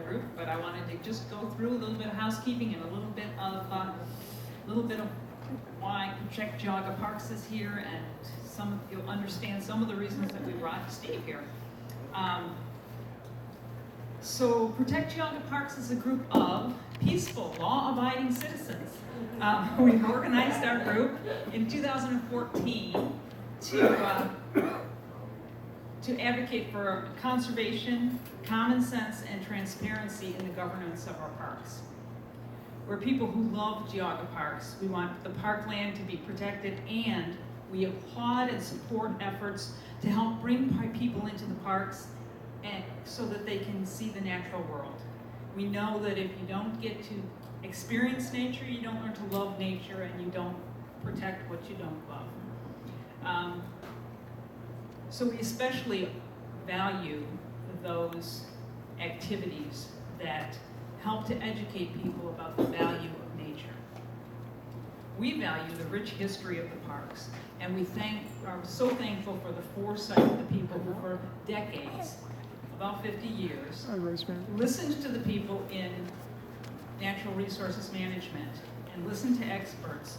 group, but I wanted to just go through a little bit of housekeeping and a little bit of why Protect Geauga Parks is here, and you'll understand some of the reasons that we brought Steve here. So Protect Geauga Parks is a group of peaceful, law-abiding citizens. We organized our group in 2014 to advocate for conservation, common sense, and transparency in the governance of our parks. We're people who love Geauga Parks. We want the parkland to be protected, and we applaud and support efforts to help bring people into the parks and so that they can see the natural world. We know that if you don't get to experience nature, you don't learn to love nature, and you don't protect what you don't love. So we especially value those activities that help to educate people about the value of nature. We value the rich history of the parks, and we are so thankful for the foresight of the people who for decades, about 50 years, listened to the people in natural resources management and listened to experts,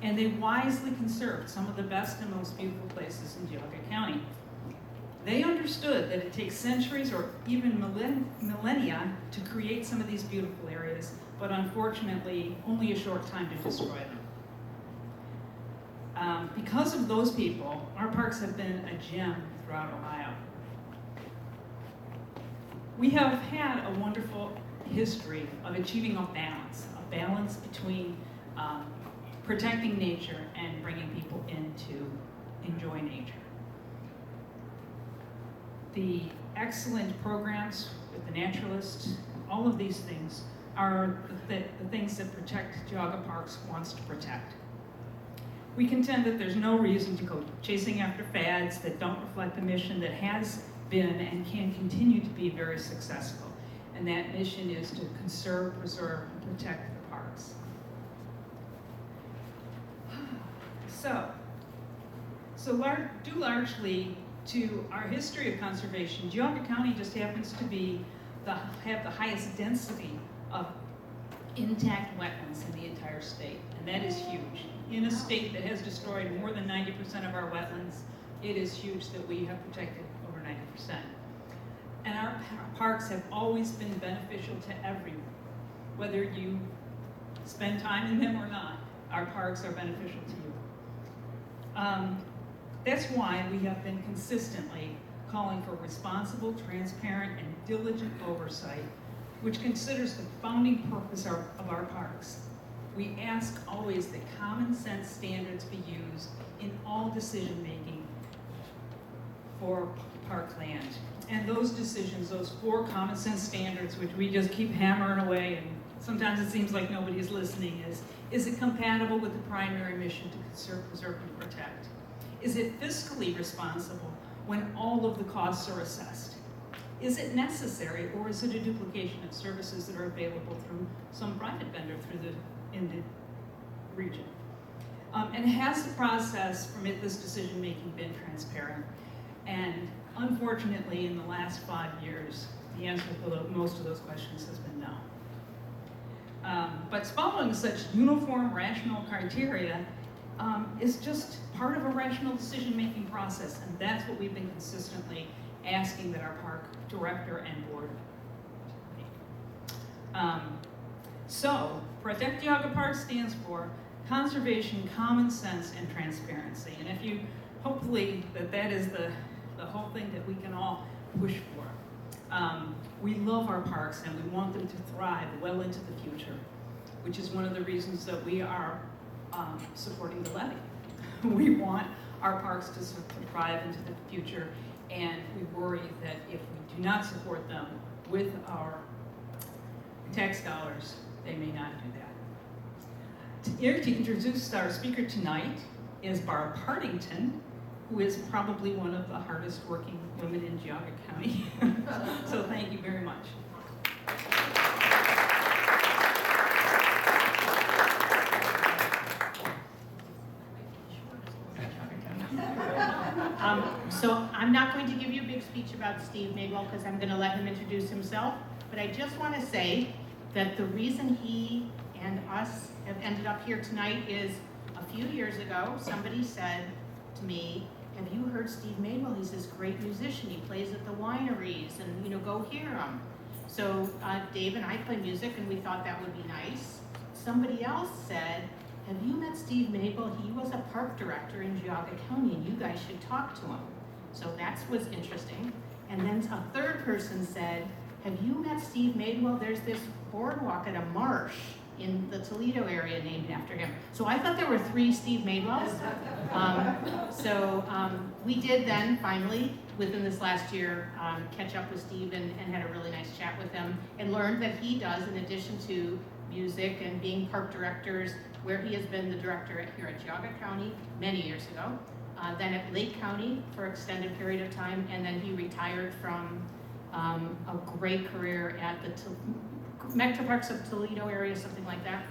and they wisely conserved some of the best and most beautiful places in Geauga County. They understood that it takes centuries or even millennia to create some of these beautiful areas, but unfortunately, only a short time to destroy them. Because of those people, our parks have been a gem throughout Ohio. We have had a wonderful history of achieving a balance between protecting nature and bringing people in to enjoy nature. The excellent programs with the naturalists, all of these things are the things that Protect Geauga Parks wants to protect. We contend that there's no reason to go chasing after fads that don't reflect the mission that has been and can continue to be very successful. And that mission is to conserve, preserve, and protect the parks. Due largely to our history of conservation, Geauga County just happens to have the highest density of intact wetlands in the entire state, and that is huge. In a state that has destroyed more than 90% of our wetlands, it is huge that we have protected over 90%. And our parks have always been beneficial to everyone. Whether you spend time in them or not, our parks are beneficial to you. That's why we have been consistently calling for responsible, transparent, and diligent oversight, which considers the founding purpose of our parks. We ask always that common sense standards be used in all decision-making for parkland. And those decisions, those 4 common sense standards, which we just keep hammering away, and sometimes it seems like nobody is listening, is it compatible with the primary mission to conserve, preserve, and protect? Is it fiscally responsible when all of the costs are assessed? Is it necessary, or is it a duplication of services that are available through some private vendor in the region? And has the process from this decision-making been transparent? And unfortunately, in the last 5 years, the answer to most of those questions has been no. But following such uniform, rational criteria is just part of a rational decision-making process, and that's what we've been consistently asking that our park director and board make. So, Protect Geauga Parks stands for conservation, common sense, and transparency. And if you, hopefully, that is the whole thing that we can all push for. We love our parks, and we want them to thrive well into the future, which is one of the reasons that we are supporting the levy. We want our parks to thrive into the future, and we worry that if we do not support them with our tax dollars, they may not do that. Here to introduce our speaker tonight is Barb Partington, who is probably one of the hardest working women in Geauga County. So thank you very much. So I'm not going to give you a big speech about Steve Madewell because I'm going to let him introduce himself. But I just want to say that the reason he and us have ended up here tonight is a few years ago, somebody said to me, have you heard Steve Madewell? He's this great musician. He plays at the wineries and, go hear him. So Dave and I play music and we thought that would be nice. Somebody else said, have you met Steve Madewell? He was a park director in Geauga County and you guys should talk to him. So that was interesting. And then a third person said, have you met Steve Madewell? There's this boardwalk at a marsh in the Toledo area named after him. So I thought there were 3 Steve Madewells. We did then finally, within this last year, catch up with Steve and had a really nice chat with him and learned that he does, in addition to music and being park directors, where he has been the director here at Geauga County many years ago, then at Lake County for an extended period of time, and then he retired from a great career at the Metroparks of Toledo area, something like that,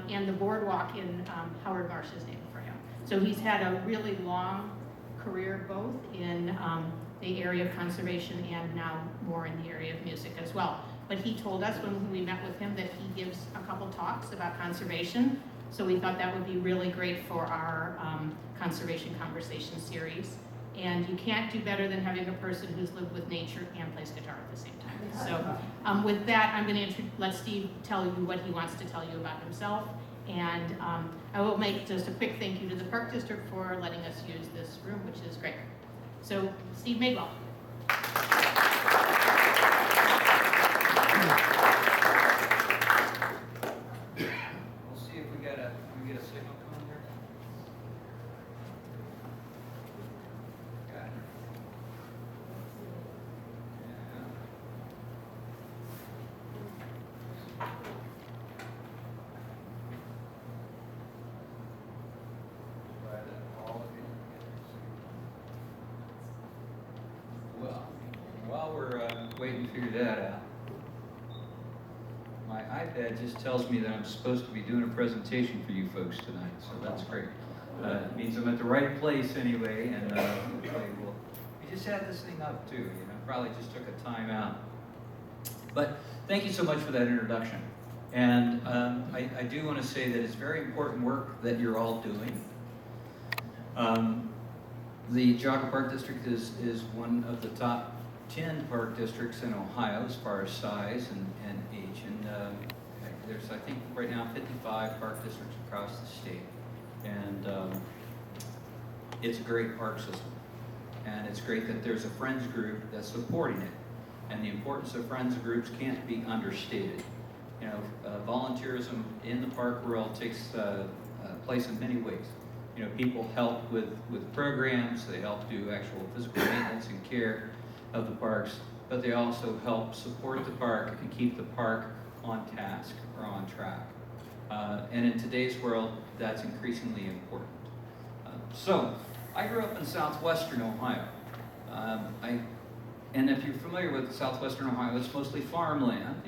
and the boardwalk in Howard Marsh is named for him. So he's had a really long career both in the area of conservation and now more in the area of music as well. But he told us when we met with him that he gives a couple talks about conservation, so we thought that would be really great for our conservation conversation series. And you can't do better than having a person who's lived with nature and plays guitar at the same time. So with that, I'm going to let Steve tell you what he wants to tell you about himself. And I will make just a quick thank you to the Park District for letting us use this room, which is great. So, Steve Madewell. We'll see if we get a signal coming here. Got it. Well, while we're waiting to figure that out, my iPad just tells me that I'm supposed to be doing a presentation for you folks tonight, so that's great. It means I'm at the right place anyway, and we just had this thing up too, probably just took a time out. But thank you so much for that introduction. And I do want to say that it's very important work that you're all doing. The Geauga Park District is one of the top 10 park districts in Ohio as far as size and age. And there's, I think, right now 55 park districts across the state. And it's a great park system. And it's great that there's a friends group that's supporting it. And the importance of friends groups can't be understated. Volunteerism in the park world takes place in many ways. People help with programs, they help do actual physical maintenance and care of the parks, but they also help support the park and keep the park on task or on track. And in today's world, that's increasingly important. So, I grew up in southwestern Ohio. And if you're familiar with southwestern Ohio, it's mostly farmland,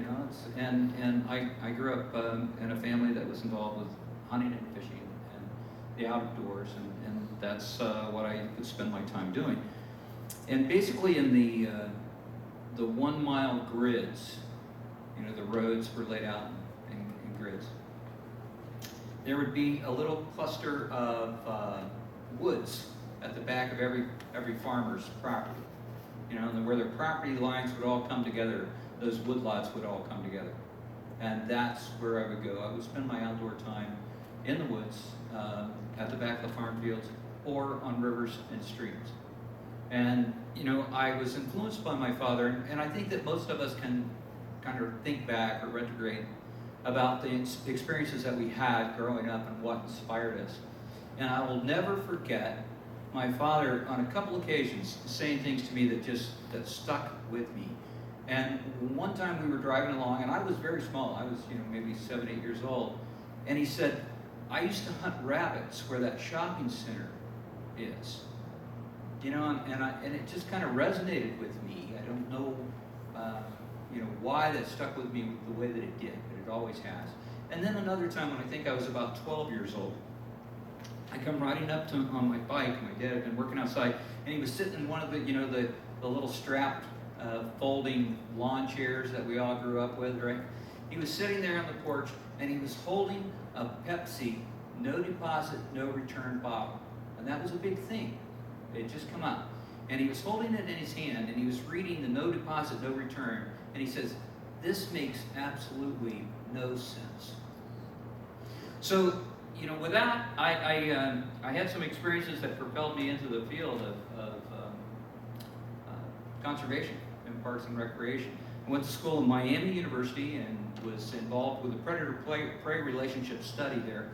and I grew up in a family that was involved with hunting and fishing and the outdoors, and that's what I would spend my time doing. And basically in the 1 mile grids, the roads were laid out in grids. There would be a little cluster of woods at the back of every farmer's property. And where their property lines would all come together, those woodlots would all come together. And that's where I would go. I would spend my outdoor time in the woods, at the back of the farm fields, or on rivers and streams. And, I was influenced by my father, and I think that most of us can kind of think back or retrograde about the experiences that we had growing up and what inspired us. And I will never forget my father, on a couple occasions, saying things to me that stuck with me. And one time we were driving along, and I was very small. I was, maybe 7, 8 years old. And he said, I used to hunt rabbits where that shopping center is. And it just kind of resonated with me. I don't know, why that stuck with me the way that it did, but it always has. And then another time when I think I was about 12 years old, I come riding up on my bike. My dad had been working outside, and he was sitting in one of the, the little strapped folding lawn chairs that we all grew up with, right? He was sitting there on the porch and he was holding a Pepsi no deposit, no return bottle. And that was a big thing. It had just come out. And he was holding it in his hand and he was reading the no deposit, no return. And he says, this makes absolutely no sense. So, you know, with that, I had some experiences that propelled me into the field of conservation and parks and recreation. I went to school in Miami University and was involved with the predator-prey relationship study there.